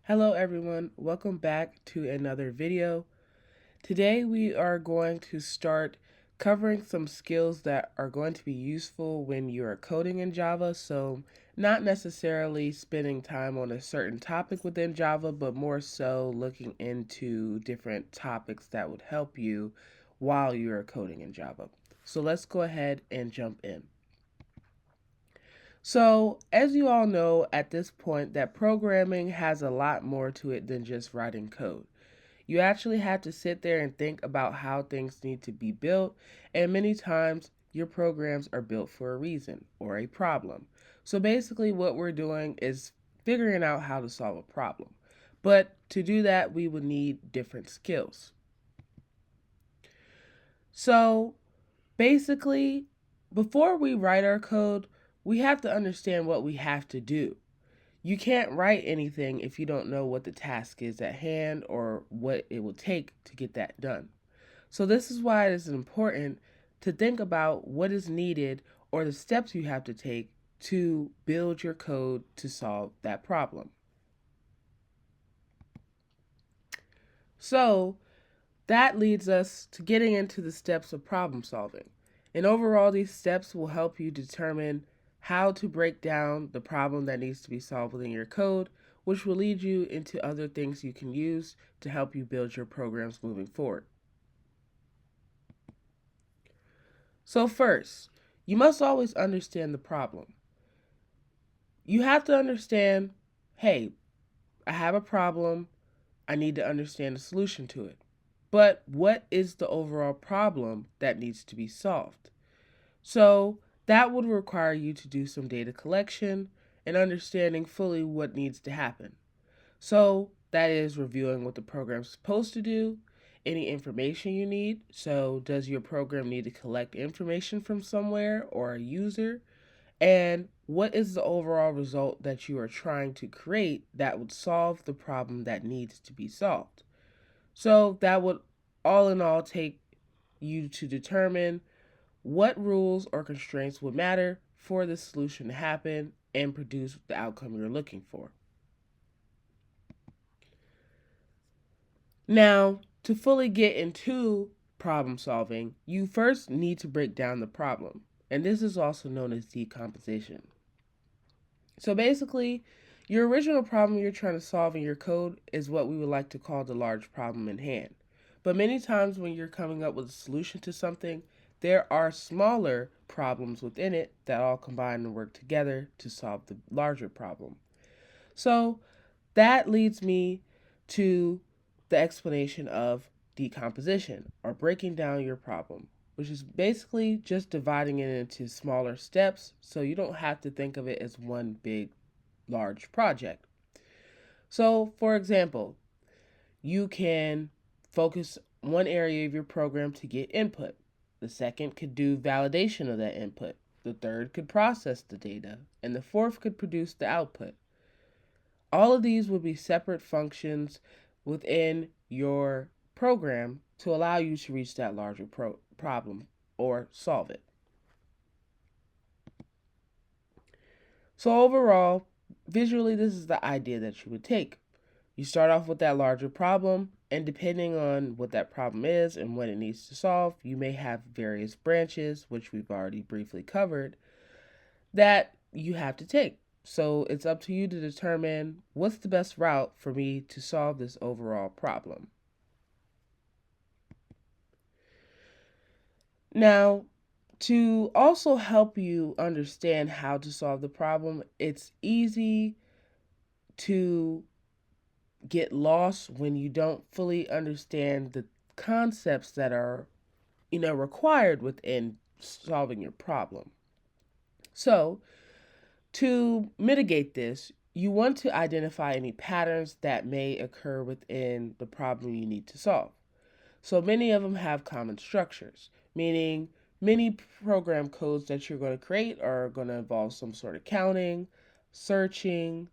Hello everyone, welcome back to another video. Today we are going to start covering some skills that are going to be useful when you are coding in Java. So not necessarily spending time on a certain topic within Java, but more so looking into different topics that would help you while you're coding in Java. So let's go ahead and jump in. So, as you all know at this point, that programming has a lot more to it than just writing code. You actually have to sit there and think about how things need to be built, and many times your programs are built for a reason or a problem. So, basically, what we're doing is figuring out how to solve a problem. But to do that, we would need different skills. So, basically, before we write our code, we have to understand what we have to do. You can't write anything if you don't know what the task is at hand or what it will take to get that done. So, this is why it is important to think about what is needed or the steps you have to take to build your code to solve that problem. So, that leads us to getting into the steps of problem solving. And overall, these steps will help you determine how to break down the problem that needs to be solved within your code, which will lead you into other things you can use to help you build your programs moving forward. So first, you must always understand the problem. You have to understand, hey, I have a problem, I need to understand the solution to it. But what is the overall problem that needs to be solved? So that would require you to do some data collection and understanding fully what needs to happen. So that is reviewing what the program's supposed to do, any information you need. So does your program need to collect information from somewhere or a user? And what is the overall result that you are trying to create that would solve the problem that needs to be solved? So that would all in all take you to determine what rules or constraints would matter for the solution to happen and produce the outcome you're looking for. Now, to fully get into problem solving, you first need to break down the problem, and this is also known as decomposition. So basically, your original problem you're trying to solve in your code is what we would like to call the large problem in hand. But many times when you're coming up with a solution to something, there are smaller problems within it that all combine and work together to solve the larger problem. So that leads me to the explanation of decomposition or breaking down your problem, which is basically just dividing it into smaller steps so you don't have to think of it as one big, large project. So, for example, you can focus one area of your program to get input. The second could do validation of that input. The third could process the data. And the fourth could produce the output. All of these would be separate functions within your program to allow you to reach that larger problem or solve it. So overall, visually, this is the idea that you would take. You start off with that larger problem, and depending on what that problem is and what it needs to solve, you may have various branches, which we've already briefly covered, that you have to take. So it's up to you to determine what's the best route for me to solve this overall problem. Now, to also help you understand how to solve the problem, it's easy to get lost when you don't fully understand the concepts that are, required within solving your problem. So, to mitigate this, you want to identify any patterns that may occur within the problem you need to solve. So many of them have common structures, meaning many program codes that you're going to create are going to involve some sort of counting, searching,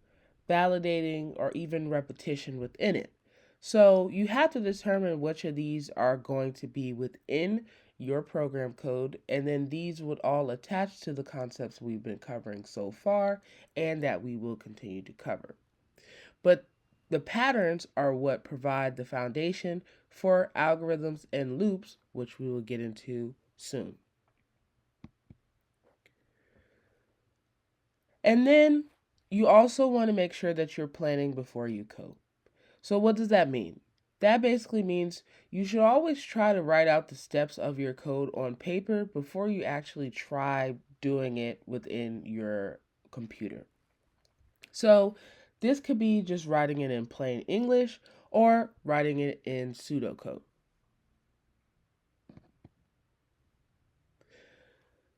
validating, or even repetition within it. So you have to determine which of these are going to be within your program code, and then these would all attach to the concepts we've been covering so far and that we will continue to cover. But The patterns are what provide the foundation for algorithms and loops, which we will get into soon. And then you also want to make sure that you're planning before you code. So, what does that mean? That basically means you should always try to write out the steps of your code on paper before you actually try doing it within your computer. So, this could be just writing it in plain English or writing it in pseudocode.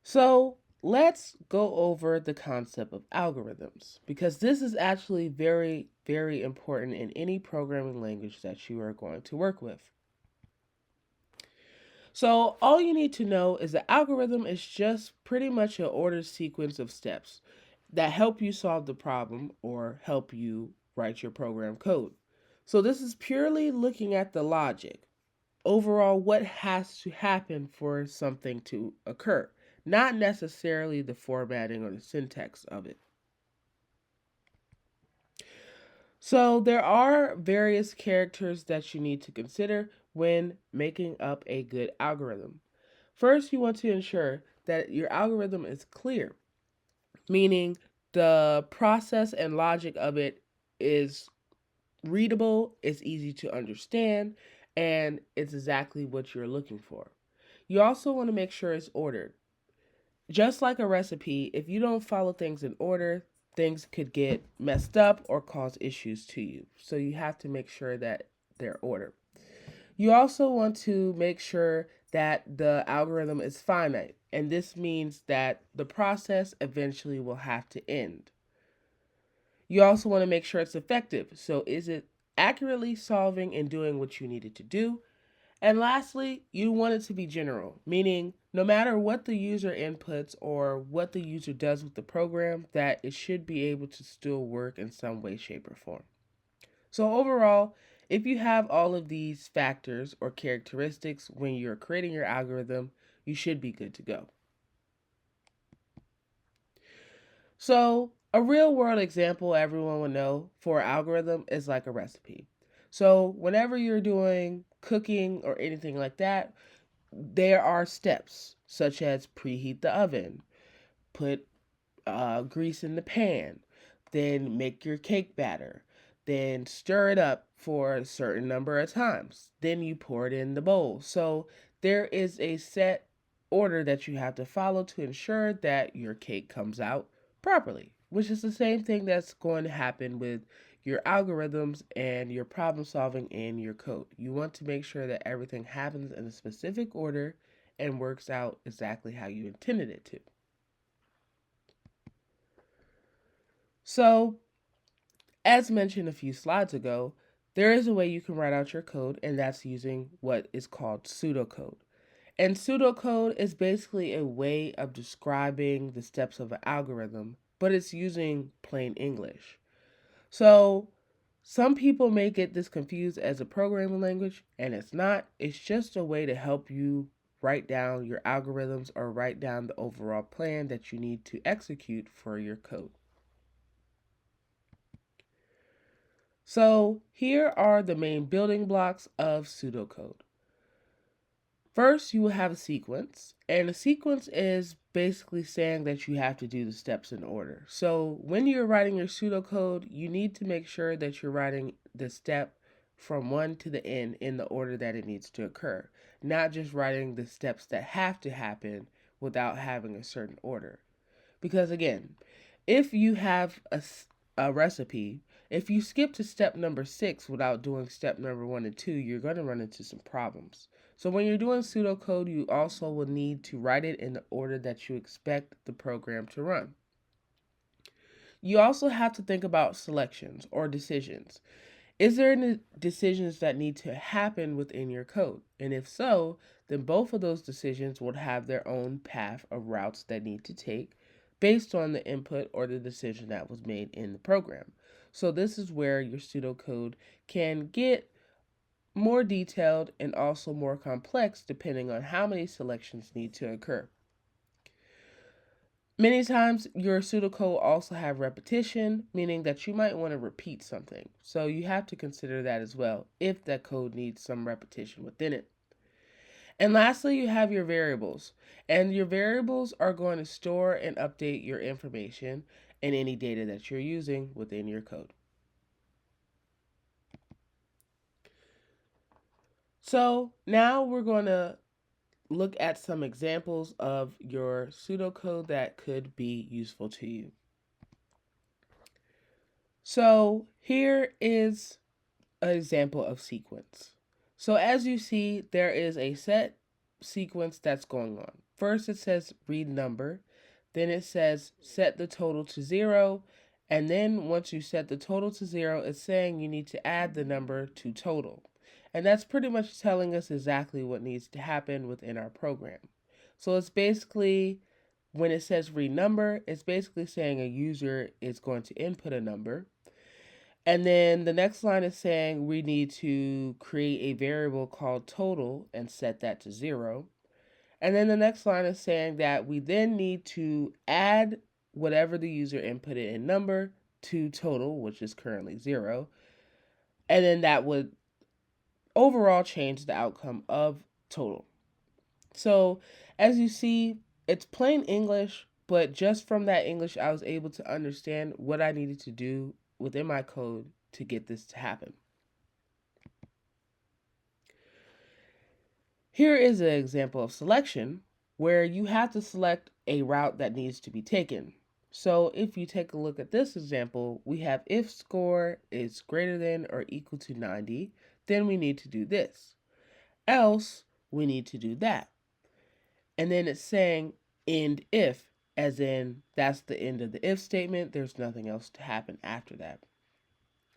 So, let's go over the concept of algorithms because this is actually very, very important in any programming language that you are going to work with. So, all you need to know is the algorithm is just pretty much an ordered sequence of steps that help you solve the problem or help you write your program code. So, this is purely looking at the logic. Overall, what has to happen for something to occur, not necessarily the formatting or the syntax of it. So, there are various characters that you need to consider when making up a good algorithm. First, you want to ensure that your algorithm is clear, meaning the process and logic of it is readable, it's easy to understand, and it's exactly what you're looking for. You also want to make sure it's ordered. Just like a recipe, if you don't follow things in order, things could get messed up or cause issues to you. So you have to make sure that they're ordered. You also want to make sure that the algorithm is finite, and this means that the process eventually will have to end. You also want to make sure it's effective. So, is it accurately solving and doing what you needed to do? And lastly, you want it to be general, meaning no matter what the user inputs or what the user does with the program, that it should be able to still work in some way, shape, or form. So, overall, if you have all of these factors or characteristics when you're creating your algorithm, you should be good to go. So, a real world example everyone would know for an algorithm is like a recipe. So, whenever you're doing cooking or anything like that, there are steps such as preheat the oven, put grease in the pan, then make your cake batter, then stir it up for a certain number of times, then you pour it in the bowl. So there is a set order that you have to follow to ensure that your cake comes out properly, which is the same thing that's going to happen with your algorithms and your problem solving in your code. You want to make sure that everything happens in a specific order and works out exactly how you intended it to. So, as mentioned a few slides ago, there is a way you can write out your code, and that's using what is called pseudocode. And pseudocode is basically a way of describing the steps of an algorithm, but it's using plain English. So, some people may get this confused as a programming language, and it's not. It's just a way to help you write down your algorithms or write down the overall plan that you need to execute for your code. So here are the main building blocks of pseudocode. First, you will have a sequence, and a sequence is basically saying that you have to do the steps in order. So when you're writing your pseudocode, you need to make sure that you're writing the step from one to the end in the order that it needs to occur, not just writing the steps that have to happen without having a certain order. Because again, if you have a recipe, if you skip to step number 6 without doing step number 1 and 2, you're going to run into some problems. So when you're doing pseudocode, you also will need to write it in the order that you expect the program to run. You also have to think about selections or decisions. Is there any decisions that need to happen within your code? And if so, then both of those decisions would have their own path of routes that need to take based on the input or the decision that was made in the program. So this is where your pseudocode can get more detailed and also more complex depending on how many selections need to occur. Many times your pseudocode also have repetition, meaning that you might want to repeat something. So you have to consider that as well if that code needs some repetition within it. And lastly, you have your variables. And your variables are going to store and update your information and any data that you're using within your code. So now we're going to look at some examples of your pseudocode that could be useful to you. So here is an example of sequence. So as you see, there is a set sequence that's going on. First it says read number, then it says set the total to 0, and then once you set the total to 0, it's saying you need to add the number to total. And that's pretty much telling us exactly what needs to happen within our program. So it's basically, when it says read number, it's basically saying a user is going to input a number. And then the next line is saying we need to create a variable called total and set that to 0. And then the next line is saying that we then need to add whatever the user inputted in number to total, which is currently 0. And then that would overall change the outcome of total. So as you see, it's plain English, but just from that English, I was able to understand what I needed to do within my code to get this to happen. Here is an example of selection where you have to select a route that needs to be taken. So if you take a look at this example, we have if score is greater than or equal to 90, then we need to do this. Else, we need to do that. And then it's saying end if, as in that's the end of the if statement. There's nothing else to happen after that.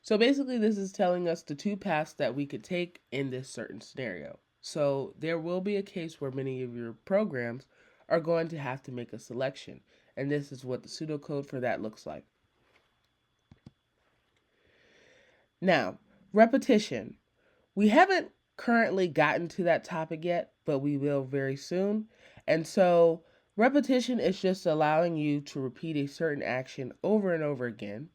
So basically this is telling us the two paths that we could take in this certain scenario. So there will be a case where many of your programs are going to have to make a selection. And this is what the pseudocode for that looks like. Now, repetition. We haven't currently gotten to that topic yet, but we will very soon. And so repetition is just allowing you to repeat a certain action over and over again.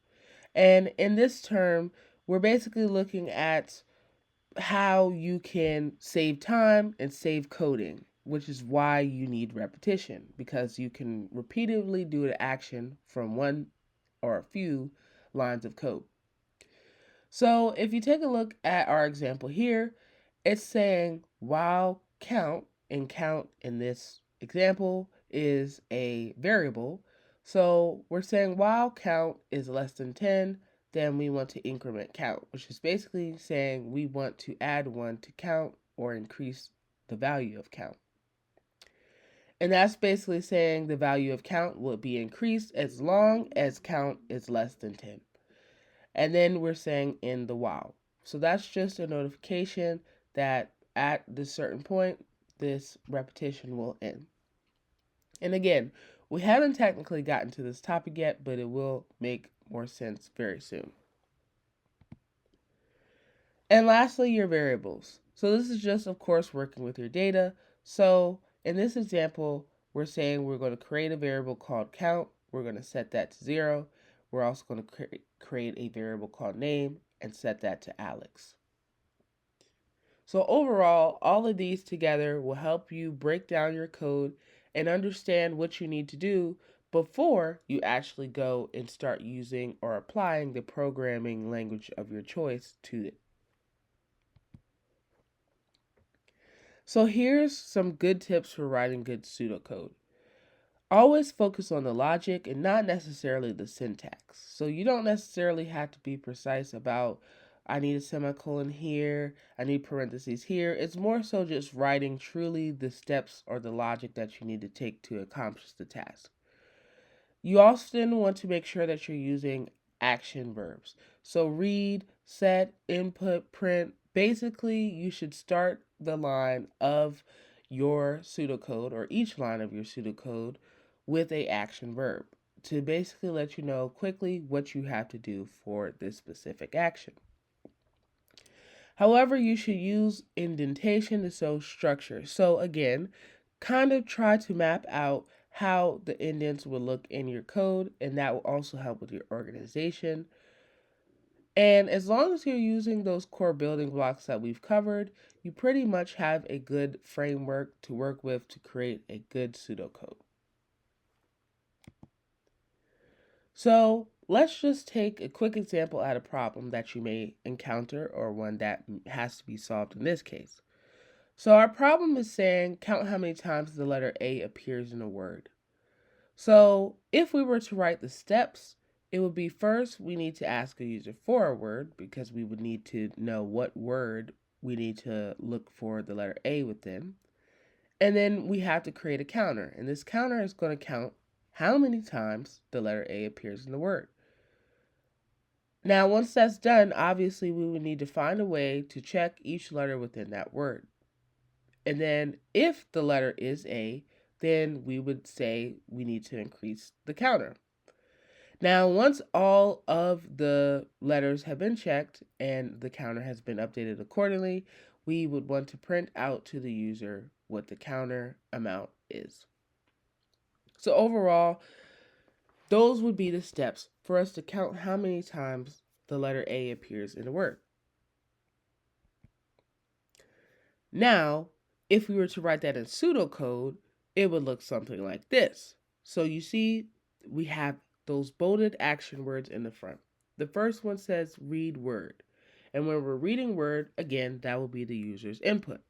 And in this term, we're basically looking at how you can save time and save coding, which is why you need repetition, because you can repeatedly do an action from one or a few lines of code. So if you take a look at our example here, it's saying while count, and count in this example is a variable. So we're saying while count is less than 10, then we want to increment count, which is basically saying we want to add 1 to count or increase the value of count. And that's basically saying the value of count will be increased as long as count is less than 10. And then we're saying in the while. So that's just a notification that at this certain point, this repetition will end. And again, we haven't technically gotten to this topic yet, but it will make more sense very soon. And lastly, your variables. So this is just, of course, working with your data. So in this example, we're saying we're going to create a variable called count. We're going to set that to 0. We're also going to create a variable called name and set that to Alex. So overall, all of these together will help you break down your code and understand what you need to do before you actually go and start using or applying the programming language of your choice to it. So here's some good tips for writing good pseudocode. Always focus on the logic and not necessarily the syntax. So you don't necessarily have to be precise about, I need a semicolon here, I need parentheses here. It's more so just writing truly the steps or the logic that you need to take to accomplish the task. You often want to make sure that you're using action verbs. So read, set, input, print. Basically, you should start the line of your pseudocode or each line of your pseudocode with a action verb to basically let you know quickly what you have to do for this specific action. However, you should use indentation to show structure. So again, kind of try to map out how the indents will look in your code, and that will also help with your organization. And as long as you're using those core building blocks that we've covered, you pretty much have a good framework to work with to create a good pseudocode. So let's just take a quick example at a problem that you may encounter or one that has to be solved in this case. So our problem is saying count how many times the letter A appears in a word. So if we were to write the steps, it would be first we need to ask a user for a word because we would need to know what word we need to look for the letter A within. And then we have to create a counter, and this counter is going to count how many times the letter A appears in the word. Now, once that's done, obviously we would need to find a way to check each letter within that word. And then if the letter is A, then we would say we need to increase the counter. Now, once all of the letters have been checked and the counter has been updated accordingly, we would want to print out to the user what the counter amount is. So overall, those would be the steps for us to count how many times the letter A appears in a word. Now, if we were to write that in pseudocode, it would look something like this. So you see, we have those bolded action words in the front. The first one says read word. And when we're reading word, again, that will be the user's input.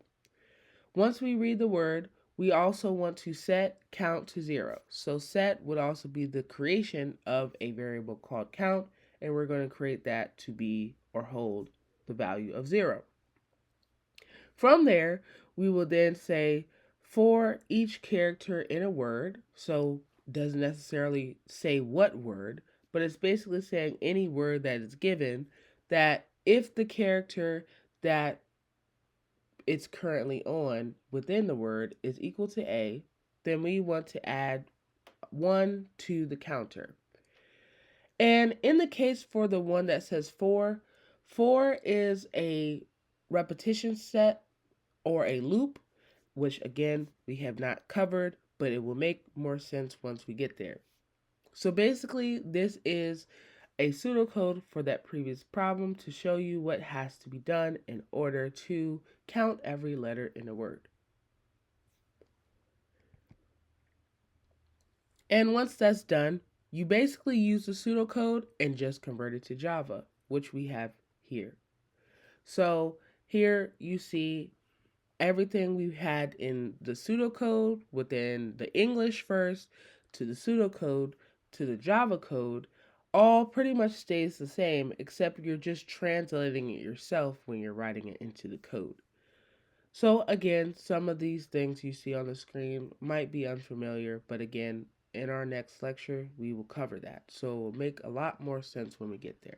Once we read the word, we also want to set count to 0. So set would also be the creation of a variable called count, and we're going to create that to be or hold the value of 0. From there, we will then say for each character in a word, so doesn't necessarily say what word, but it's basically saying any word that is given, that if the character that it's currently on within the word is equal to A, then we want to add 1 to the counter. And in the case for the one that says 4, 4 is a repetition set or a loop, which again we have not covered, but it will make more sense once we get there. So basically, this is a pseudocode for that previous problem to show you what has to be done in order to count every letter in a word. And once that's done, you basically use the pseudocode and just convert it to Java, which we have here. So here you see everything we had in the pseudocode within the English first to the pseudocode to the Java code all pretty much stays the same, except you're just translating it yourself when you're writing it into the code. So again, some of these things you see on the screen might be unfamiliar, but again, in our next lecture, we will cover that. So it will make a lot more sense when we get there.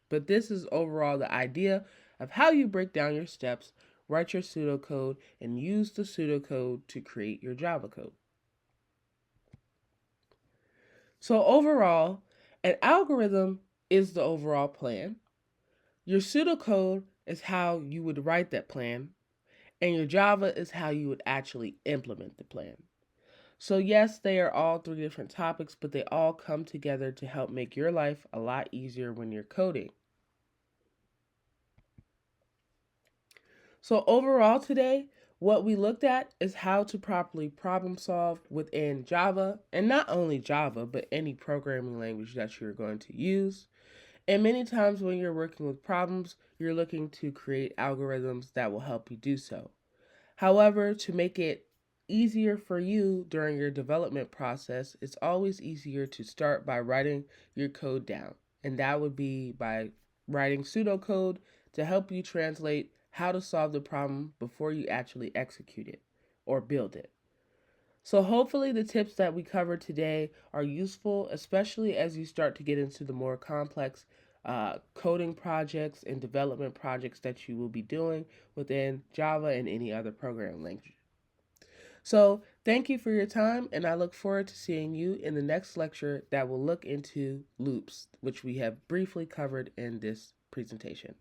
But this is overall the idea of how you break down your steps, write your pseudocode, and use the pseudocode to create your Java code. So overall, an algorithm is the overall plan. Your pseudocode is how you would write that plan, and your Java is how you would actually implement the plan. So yes, they are all 3 different topics, but they all come together to help make your life a lot easier when you're coding. So overall today, what we looked at is how to properly problem solve within Java, and not only Java, but any programming language that you're going to use. And many times when you're working with problems, you're looking to create algorithms that will help you do so. However, to make it easier for you during your development process, it's always easier to start by writing your code down. And that would be by writing pseudocode to help you translate how to solve the problem before you actually execute it or build it. So hopefully the tips that we covered today are useful, especially as you start to get into the more complex coding projects and development projects that you will be doing within Java and any other programming language. So thank you for your time, and I look forward to seeing you in the next lecture that will look into loops, which we have briefly covered in this presentation.